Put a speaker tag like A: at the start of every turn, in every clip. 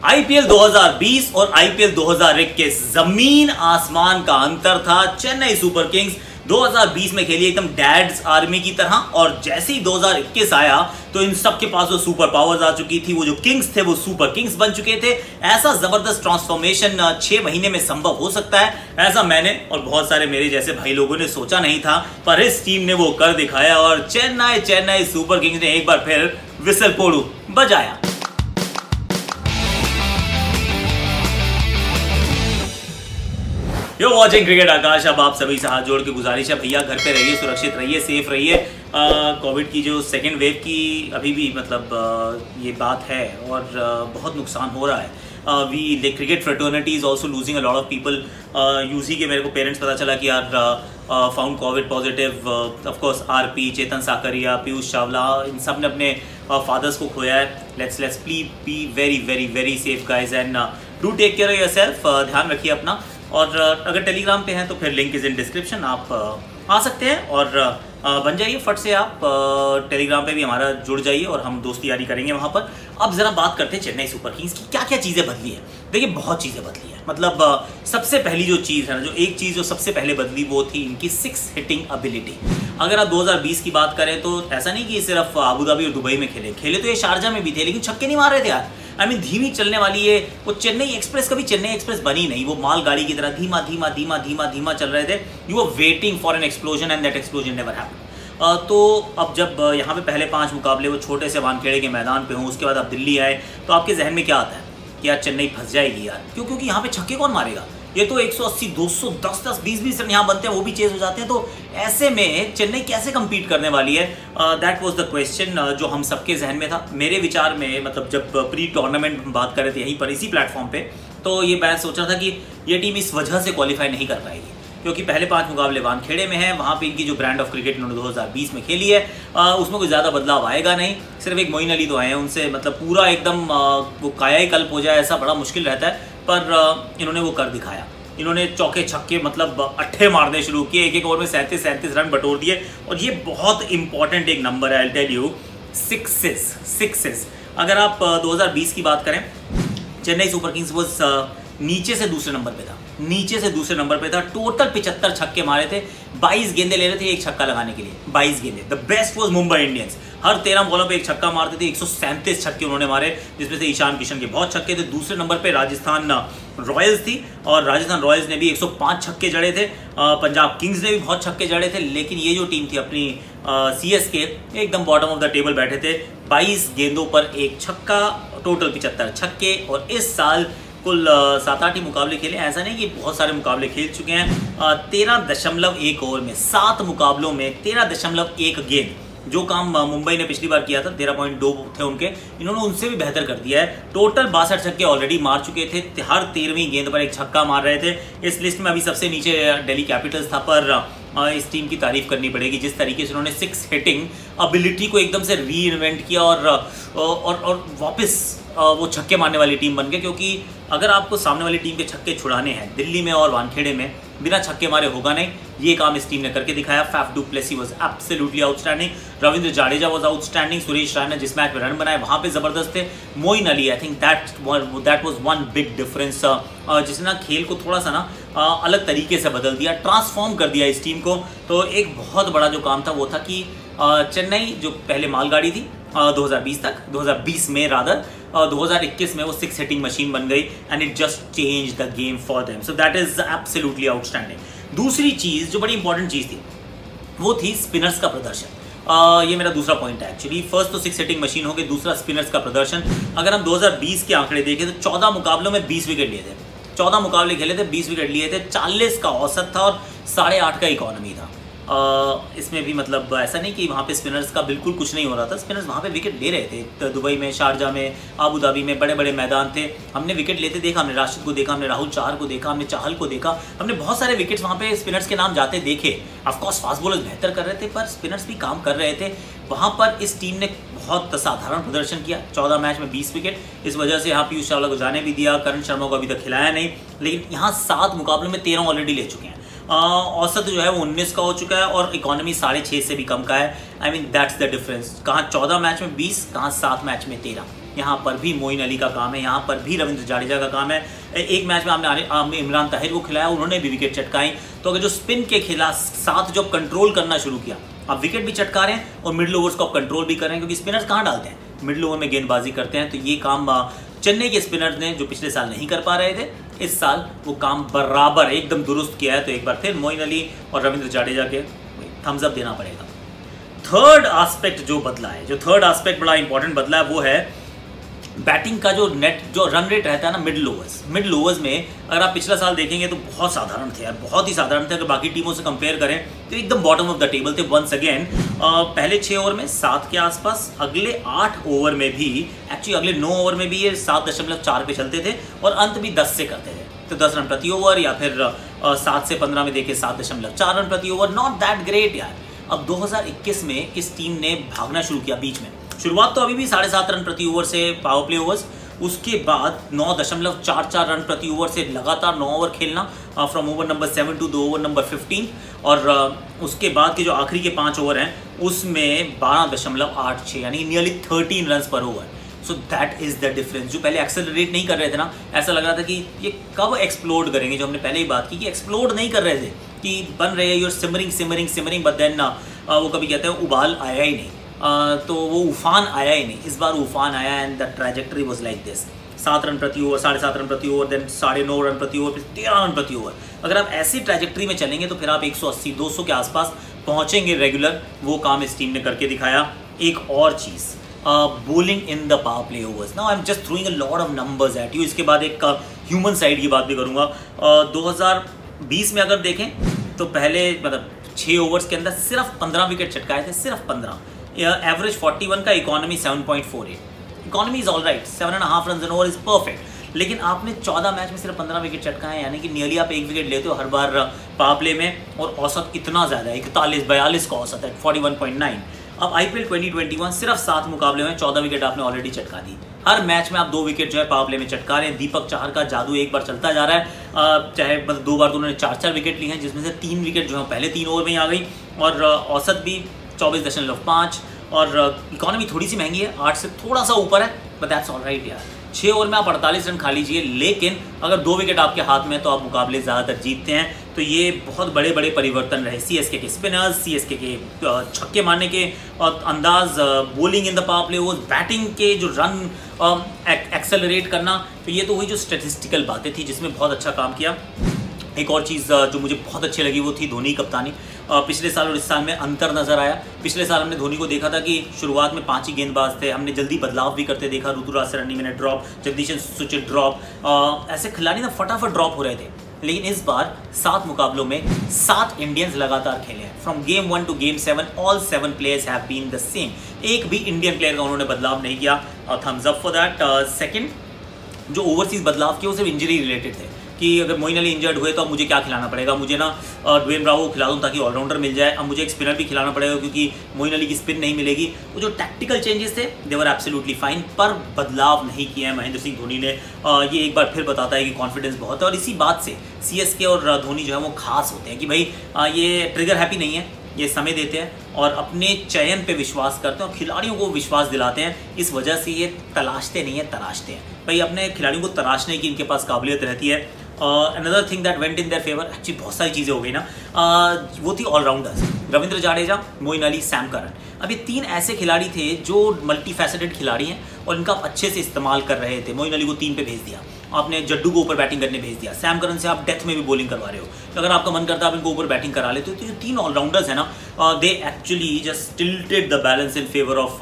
A: IPL 2020 और IPL 2021 जमीन आसमान का अंतर था। चेन्नई सुपर किंग्स 2020 में खेली एकदम डैड्स आर्मी की तरह, और जैसे ही 2021 आया तो इन सब के पास वो सुपर पावर्स आ चुकी थी। वो जो किंग्स थे वो सुपर किंग्स बन चुके थे। ऐसा जबरदस्त ट्रांसफॉर्मेशन 6 महीने में संभव हो सकता है, ऐसा मैंने और बहुत सारे मेरे जैसे भाई लोगों ने सोचा नहीं था, पर इस टीम ने वो कर दिखाया और चेन्नई सुपर किंग्स ने एक बार फिर विसल पोड़ू बजाया। You're watching क्रिकेट आकाश। अब आप सभी से हाथ जोड़ के गुजारिश है, भैया घर पे रहिए, सुरक्षित रहिए, सेफ रहिए। कोविड की जो सेकेंड वेव की अभी भी मतलब ये बात है और बहुत नुकसान हो रहा है। We cricket fraternity is also losing a lot of people. यूजी के मेरे को पेरेंट्स पता चला कि यार found covid positive. Of course RP, Chetan Sakariya, Piyush Chawla, इन सब ने अपने फादर्स को खोया है। Let's please be very safe guys and do take care of yourself. ध्यान रखिए अपना। और अगर टेलीग्राम पे हैं तो फिर लिंक इज इन डिस्क्रिप्शन, आप आ सकते हैं और बन जाइए फट से। आप टेलीग्राम पे भी हमारा जुड़ जाइए और हम दोस्ती यारी करेंगे वहाँ पर। अब जरा बात करते हैं चेन्नई सुपर किंग्स की क्या क्या चीज़ें बदली है। देखिए बहुत चीज़ें बदली है। मतलब सबसे पहली जो चीज़ है ना, जो एक चीज़ जो सबसे पहले बदली वो थी इनकी 6 हिटिंग एबिलिटी। अगर आप 2020 की बात करें तो ऐसा नहीं कि सिर्फ आबू धाबी और दुबई में खेले तो ये शारजा में भी थे, लेकिन छक्के नहीं मार रहे थे यार। आई मीन धीमी चलने वाली है वो चेन्नई एक्सप्रेस, कभी चेन्नई एक्सप्रेस बनी नहीं। वो मालगाड़ी की तरह धीमा चल रहे थे। You are waiting for an explosion and that explosion never happened. तो अब जब यहाँ पे पहले 5 मुकाबले वो छोटे से वानखेड़े के मैदान पे हों, उसके बाद आप दिल्ली आए तो आपके जहन में क्या आता है कि यार चेन्नई फंस जाएगी यार। क्यों? क्योंकि यहाँ पे छक्के कौन मारेगा। ये तो 180, 200, 10, 20 रन यहाँ बनते हैं, वो भी चेज हो जाते हैं। तो ऐसे में चेन्नई कैसे compete करने वाली है? दैट वाज द क्वेश्चन जो हम सबके जहन में था। मेरे विचार में मतलब जब प्री टूर्नामेंट बात कर रहे थे यहीं पर इसी प्लेटफॉर्म पे, तो ये मैं सोच रहा था कि ये टीम इस वजह से क्वालिफाई नहीं कर पाएगी क्योंकि पहले 5 मुकाबले वानखेड़े में हैं। वहाँ पे इनकी जो ब्रांड ऑफ क्रिकेट इन्होंने 2020 में खेली है उसमें कोई ज़्यादा बदलाव आएगा नहीं। सिर्फ एक मोइन अली तो आए हैं, उनसे मतलब पूरा एकदम वो काया ही कल्प हो जाए ऐसा बड़ा मुश्किल रहता है, पर इन्होंने वो कर दिखाया। इन्होंने चौके छक्के मतलब अट्ठे मारने शुरू किए, एक ओवर में 37 रन बटोर दिए। और ये बहुत इंपॉर्टेंट एक नंबर है, आई टेल यू, 6 अगर आप 2020 की बात करें, चेन्नई सुपर किंग्स वो नीचे से दूसरे नंबर पे था। टोटल 75 छक्के मारे थे, 22 गेंदे ले रहे थे एक छक्का लगाने के लिए, 22 गेंदे। The best was Mumbai Indians, हर 13 बॉलों पे एक छक्का मारते थे। 137 छक्के उन्होंने मारे, जिसमें से ईशान किशन के बहुत छक्के थे। दूसरे नंबर पे राजस्थान रॉयल्स थी और राजस्थान रॉयल्स ने भी 105 छक्के जड़े थे। पंजाब किंग्स ने भी बहुत छक्के जड़े थे। लेकिन ये जो टीम थी अपनी CSK एकदम बॉटम ऑफ द टेबल बैठे थे, 22 गेंदों पर एक छक्का, टोटल 75 छक्के। और इस साल कुल 7-8 ही मुकाबले खेले, ऐसा नहीं कि बहुत सारे मुकाबले खेल चुके हैं। 13.1 ओवर में 7 मुकाबलों में 13.1 गेंद, जो काम मुंबई ने पिछली बार किया था 13.2 थे उनके, इन्होंने उनसे भी बेहतर कर दिया है। टोटल 62 छक्के ऑलरेडी मार चुके थे, हर 13वीं गेंद पर एक छक्का मार रहे थे। इस लिस्ट में अभी सबसे नीचे दिल्ली कैपिटल्स था, पर इस टीम की तारीफ करनी पड़ेगी जिस तरीके से उन्होंने 6 हिटिंग एबिलिटी को एकदम से री इन्वेंट किया और वापस वो छक्के मारने वाली टीम बन गए। क्योंकि अगर आपको सामने वाली टीम के छक्के छुड़ाने हैं दिल्ली में और वानखेड़े में, बिना छक्के मारे होगा नहीं। ये काम इस टीम ने करके दिखाया। Faf du Plessis was absolutely outstanding, Ravindra Jadeja was outstanding, Suresh Raina जिस मैच में रन बनाए वहाँ पे ज़बरदस्त थे। Moeen Ali, I think that was one big difference, जिसने ना खेल को थोड़ा सा ना अलग तरीके से बदल दिया, ट्रांसफॉर्म कर दिया इस टीम को। तो एक बहुत बड़ा जो काम था वो था कि चेन्नई जो पहले मालगाड़ी थी 2020 तक, 2020 में रादर 2021 में वो 6 हिटिंग मशीन बन गई and it just change the game for them. So that is absolutely outstanding. दूसरी चीज़ जो बड़ी इंपॉर्टेंट चीज़ थी वो थी स्पिनर्स का प्रदर्शन। ये मेरा दूसरा पॉइंट है एक्चुअली। फर्स्ट तो 6 हिटिंग मशीन हो गई, दूसरा स्पिनर्स का प्रदर्शन। अगर हम 2020 के आंकड़े देखें तो 14 मुकाबलों में 20 विकेट लिए थे। 14 मुकाबले खेले थे, 20 विकेट लिए थे, 40 का औसत था और 8.5 का इकोनॉमी था। इसमें भी मतलब ऐसा नहीं कि वहाँ पे स्पिनर्स का बिल्कुल कुछ नहीं हो रहा था। स्पिनर्स वहाँ पे विकेट ले रहे थे। तो दुबई में, शारजा में, आबू धाबी में बड़े बड़े मैदान थे, हमने विकेट लेते देखा। हमने राशिद को देखा, हमने राहुल चाहर को देखा, हमने चाहल को देखा, हमने बहुत सारे विकेट्स वहाँ पे स्पिनर्स के नाम जाते देखे। ऑफकोर्स फास्ट बॉलर्स बेहतर कर रहे थे, पर स्पिनर्स भी काम कर रहे थे। वहाँ पर इस टीम ने बहुत साधारण प्रदर्शन किया। 14 मैच में 20 विकेट, इस वजह से यहाँ पीयूष चावला को जाने भी दिया। करण शर्मा को अभी तक खिलाया नहीं, लेकिन यहाँ 7 मुकाबलों में 13 ऑलरेडी ले चुके हैं। औसत जो है वो 19 का हो चुका है और इकोनॉमी 6.5 से भी कम का है। I mean that's the difference. कहाँ 14 मैच में 20, कहाँ 7 मैच में 13। यहाँ पर भी मोइन अली का काम है, यहाँ पर भी रविंद्र जाडेजा का काम है। एक मैच में आपने इमरान ताहिर को खिलाया, उन्होंने भी विकेट चटकाई। तो अगर जो स्पिन के खिलाफ साथ जो कंट्रोल करना शुरू किया, आप विकेट भी चटका रहे हैं और मिडिल ओवर्स को आप कंट्रोल भी कर रहे हैं, क्योंकि स्पिनर्स कहाँ डालते हैं, मिडिल ओवर में गेंदबाजी करते हैं। तो ये काम चेन्नई के स्पिनर्स ने जो पिछले साल नहीं कर पा रहे थे, इस साल वो काम बराबर एकदम दुरुस्त किया है। तो एक बार फिर मोइन अली और रविंद्र जाडेजा के थम्स अप देना पड़ेगा। थर्ड एस्पेक्ट जो बदला है, जो थर्ड एस्पेक्ट बड़ा इंपॉर्टेंट बदला है, वो है बैटिंग का जो रन रेट रहता है ना मिडिल ओवर्स में। अगर आप पिछला साल देखेंगे तो बहुत साधारण थे यार, बहुत ही साधारण थे। अगर बाकी टीमों से कंपेयर करें तो एकदम बॉटम ऑफ द टेबल थे वंस अगेन। पहले 6 ओवर में 7 के आसपास, अगले 8 ओवर में भी, एक्चुअली अगले 9 ओवर में भी ये 7.4 पे चलते थे और अंत भी 10 से करते थे। तो 10 रन प्रति ओवर, या फिर 7 से 15 में देखे 7.4 रन प्रति ओवर, नॉट दैट ग्रेट यार। अब 2021 में इस टीम ने भागना शुरू किया बीच में। शुरुआत तो अभी भी 7.5 रन प्रति ओवर से पावर प्ले ओवर्स, उसके बाद 9.44 रन प्रति ओवर से लगातार 9 ओवर खेलना, from over number 7 to over number 15, और उसके बाद के जो आखिरी के 5 ओवर हैं उसमें 12.86, यानी नियरली 13 रन पर over. So that is the difference. जो पहले एक्सेलरेट नहीं कर रहे थे ना, ऐसा लग रहा था कि ये कब एक्सप्लोड करेंगे, जो हमने पहले ही बात की कि एक्सप्लोड नहीं कर रहे थे, कि बन रहे हैं यूर सिमरिंग, बट देन वो कभी कहते हैं उबाल आया ही नहीं, तो वो उफान आया ही नहीं। इस बार उफान आया and the trajectory was like this. 7 run प्रति ओवर, 7.5 रन प्रति ओवर, देन 9.5 रन प्रति ओवर, फिर 13 रन प्रति ओवर। अगर आप ऐसी ट्रैजेक्टरी में चलेंगे तो फिर आप 180-200 के आसपास पहुंचेंगे रेगुलर। वो काम इस टीम ने करके दिखाया। एक और चीज़, bowling in the power play overs. Now I am just throwing a lot of numbers at you. इसके बाद एक ह्यूमन साइड की बात भी करूँगा। 2020 में अगर देखें तो पहले मतलब 6 ओवर्स के अंदर सिर्फ 15 विकेट चटकाए थे, सिर्फ 15। एवरेज 41 का, economy 7.48। Economy is all right, 7.5 run an over is perfect. लेकिन आपने 14 मैच में सिर्फ 15 विकेट चटकाए, यानी कि नियरली आप 1 विकेट लेते हो हर बार पावर प्ले में, और औसत इतना ज़्यादा है, 41-42 का औसत है, 41.9। अब IPL 2021 सिर्फ 7 मुकाबले में 14 विकेट आपने ऑलरेडी चटका दी। हर मैच में आप 2 विकेट जो है पावर प्ले में चटका रहे हैं। दीपक चाहर का जादू एक बार चलता जा रहा है, चाहे मतलब 2 बार तो उन्होंने 4-4 विकेट ली हैं, जिसमें से 3 विकेट जो है पहले 3 ओवर में ही आ गई, और औसत भी 24.5, और इकोनॉमी थोड़ी सी महंगी है, 8 से थोड़ा सा ऊपर है, बट दैट्स ऑल राइट यार। 6 ओवर में आप 48 रन खा लीजिए, लेकिन अगर 2 विकेट आपके हाथ में तो आप मुकाबले ज़्यादातर जीतते हैं। तो ये बहुत बड़े बड़े परिवर्तन रहे CSK के स्पिनर्स, CSK के छक्के मारने के अंदाज, bowling in the power play overs, batting के जो रन एक्सेलरेट करना। तो ये तो हुई जो स्टैटिस्टिकल बातें थी जिसमें बहुत अच्छा काम किया। एक और चीज़ जो मुझे बहुत अच्छी लगी वो थी धोनी कप्तानी। पिछले साल और इस साल में अंतर नज़र आया। पिछले साल हमने धोनी को देखा था कि शुरुआत में 5 ही गेंदबाज थे, हमने जल्दी बदलाव भी करते देखा। ऋतुराज सैनी मैंने ड्रॉप, जगदीशन सुचित ड्रॉप, ऐसे खिलाड़ी ना फटाफट ड्रॉप हो रहे थे। लेकिन इस बार 7 मुकाबलों में 7 इंडियंस लगातार खेले हैं। From game 1 to game 7 all 7 players have been the same. एक भी इंडियन प्लेयर का उन्होंने बदलाव नहीं किया। Thumbs up for that. Second, जो ओवरसीज बदलाव किए वो सिर्फ इंजरी रिलेटेड थे, कि अगर मोइन अली इंजर्ड हुए तो अब मुझे क्या खिलाना पड़ेगा, मुझे ना ड्वेन ब्रावो को खिला दूँ ताकि ऑलराउंडर मिल जाए, अब मुझे एक स्पिनर भी खिलाना पड़ेगा क्योंकि मोइन अली की स्पिन नहीं मिलेगी। वो जो टैक्टिकल चेंजेस थे दे वर एब्सोल्युटली फाइन, पर बदलाव नहीं किए हैं महेंद्र सिंह धोनी ने। ये एक बार फिर बताता है कि कॉन्फिडेंस बहुत है, और इसी बात से CSK और धोनी जो है वो खास होते हैं कि भाई ये ट्रिगर हैप्पी नहीं है, ये समय देते हैं और अपने चयन पे विश्वास करते हैं और खिलाड़ियों को विश्वास दिलाते हैं। इस वजह से ये तलाशते नहीं है, तराशते हैं। भाई अपने खिलाड़ियों को तराशने की इनके पास काबिलियत रहती है। Another thing that went in their favour, अच्छी बहुत सारी चीज़ें हो गई ना, वो थी allrounders. Ravindra Jadeja, Moeen Ali, Sam Curran. अब ये 3 ऐसे खिलाड़ी थे जो मल्टी फैसेटेड खिलाड़ी हैं और इनका अच्छे से इस्तेमाल कर रहे थे। मोइन अली को 3 पे भेज दिया आपने, जड्डू को ऊपर बैटिंग करने भेज दिया, सैम करन से आप डेथ में भी बॉलिंग करवा रहे हो, तो अगर आपका मन करता है आप इनको ऊपर बैटिंग करा लेते हो। तो जो 3 ऑलराउंडर्स हैं ना, they actually just tilted the balance in favour of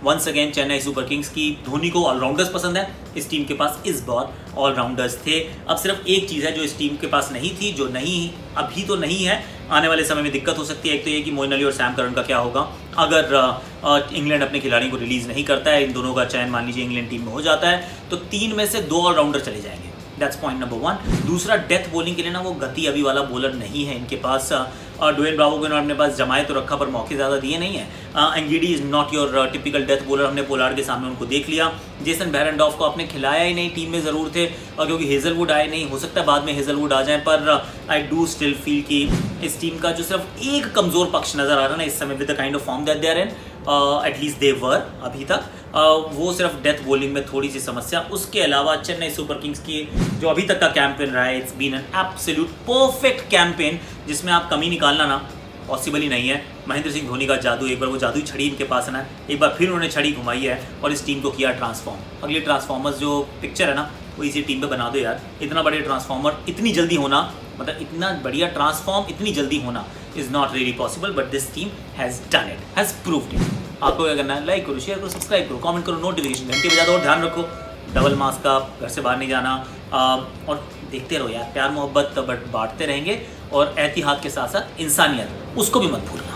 A: once again Chennai super kings. की धोनी को ऑलराउंडर्स पसंद है, इस टीम के पास इस बार ऑलराउंडर्स थे। अब सिर्फ एक चीज़ है जो इस टीम के पास नहीं थी, जो नहीं अभी तो नहीं है, आने वाले समय में दिक्कत हो सकती है। एक तो ये कि मोइन अली और सैम करन का क्या होगा अगर इंग्लैंड अपने खिलाड़ियों को रिलीज़ नहीं करता है, इन दोनों का चयन मान लीजिए इंग्लैंड टीम में हो जाता है, तो 3 में से 2 ऑलराउंडर चले जाएंगे। That's point number 1। दूसरा, डेथ बॉलिंग के लिए ना वो गति अभी वाला बॉलर नहीं है इनके पास। ड्वेन ब्रावो को अपने पास जमाए तो रखा पर मौके ज़्यादा दिए नहीं है। Ngidi is not your typical death bowler, हमने पोलार्ड के सामने उनको देख लिया। जेसन बेरेंडॉफ को आपने खिलाया ही नहीं, टीम में ज़रूर थे और क्योंकि हेजलवुड आए नहीं, हो सकता है बाद में हेजलवुड आ जाए, पर आई डू स्टिल फील कि इस टीम का जो सिर्फ एक कमज़ोर पक्ष नज़र आ रहा है ना इस समय, with the kind of form that they are in, at least they were अभी तक, वो सिर्फ डेथ बॉलिंग में थोड़ी सी समस्या, उसके अलावा चेन्नई सुपर किंग्स की जो अभी तक का कैंपेन रहा है, it's been an absolute perfect campaign जिसमें आप कमी निकालना ना पॉसिबल ही नहीं है। महेंद्र सिंह धोनी का जादू, एक बार वो जादुई छड़ी इनके पास है ना, एक बार फिर उन्होंने छड़ी घुमाई है और इस टीम को किया ट्रांसफॉर्म। अगली ट्रांसफॉर्मर्स जो पिक्चर है ना वो इसी टीम पे बना दो यार। इतना बड़े ट्रांसफॉर्मर इतनी जल्दी होना, मतलब इतना बढ़िया ट्रांसफॉर्म इतनी जल्दी होना is not really possible, but this team has done it, has proved it. आपको क्या करना है? लाइक करो, शेयर करो, सब्सक्राइब करो, कमेंट करो, नोटिफिकेशन घंटी बजा दो और ध्यान रखो डबल मास्क का, घर से बाहर नहीं जाना। और देखते रहो यार, प्यार मोहब्बत बट बांटते रहेंगे और एहतियात के साथ साथ इंसानियत उसको भी मत भूलना।